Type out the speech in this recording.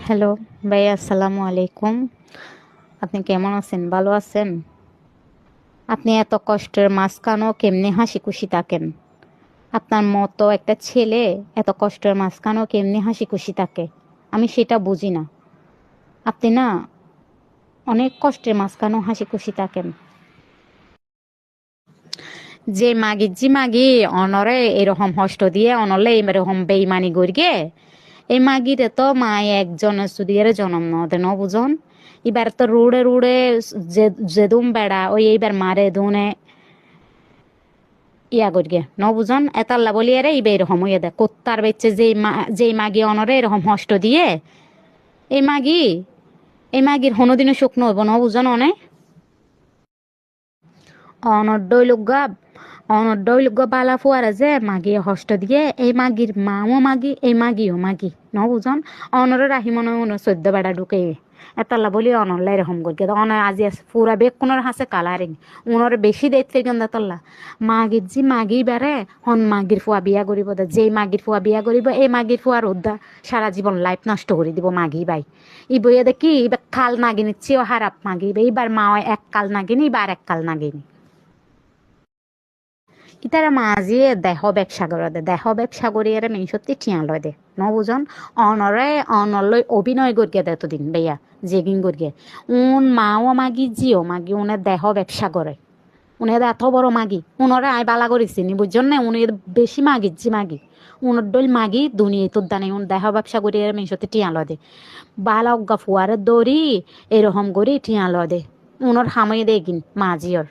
Hello ভাই, আসসালামু আলাইকুম। আপনি কেমন আছেন? ভালো আছেন? আপনি এত কষ্টের মাঝখানেও কেমনে হাসি খুশি থাকেন? আপনার মতো একটা ছেলে এত কষ্টের মাঝখানেও কেমনে হাসি খুশি থাকে? আমি সেটা বুঝি না। আপনি না অনেক কষ্টের মাঝখানেও হাসি খুশি থাকেন। যে মাগি অনরে এরকম হষ্ট দিয়ে অনলে এরকম বেইমানি গড়িয়ে এই মাগিরে তো মায় একজন সুদিয়ারে জন্ম নদে ন বুঝন। এবার তো রুড়ে যে যেদুম বেড়া ওই এইবার মারে দুনে ইয়া গড়িয়ে ন বুঝন এতাল্লা বলি আরে ইবে এরকম হইয়া দে কোত্তার বেচ্ছে যেই মাগি অনরে এরকম হষ্ট দিয়ে এই মাগি এই মাগির হনোদিনও শুকনো হইব ন বুঝন অনে অনড্ডইলুগা বালা ফুয়ারা যে মাগিয়ে হষ্ট দিয়ে এই মাগির মাও মাগি এই মাগিও মাগি ন বুঝন অনরে রাহি মনে মনে চোদ্দ বেড়া ঢুকে এতাল্লা বলি অনল্লা এরকম করি অন আজি আছে পুরা বেগ কোনের হাসে কালারিং উনরে বেশি দেখতে গেন্দা তল্লা মাগির জি মাগি বেড়ে হন মাগির ফুয়া বিয়া করিব দে যেই মাগির ফুয়া বিয়া করিব এই মাগির ফুয়ার উদ্দা সারা জীবন লাইফ নষ্ট করে দিব মাগি বাই ই বইয়া দেখি এবার কাল নাগিনি চেয়েও হারাপ মাগি এইবার মা এক কাল নাগিনি এবার এক কাল নাগিনি ইতারা মাঝে দেহ ব্যবসা করি এরা মেয়ে সত্যি ঠিয়া লয় দে ন বুঝন অনরে অনলই অভিনয় করিয়ে দে এতদিন বেয়া জেগিং করিয়ে মাও মাগি জিও মাগি উনের দেহ ব্যবসা করে উনি এত বড় মাগি উনরে আয় বালা করেছি নি বুঝছেন না উনি বেশি মাগি মাগি উনার ডল মাগি দুনিয়া তোর দানে উন দেহ ব্যবসা করি এরা মেয়ে সত্যি ঠিয়া লয় দে বালা অজ্ঞা ফুয়ারে দড়ি এরকম করি ঠিয়া লয় দে উনর হামাই দে কিন মাজিওর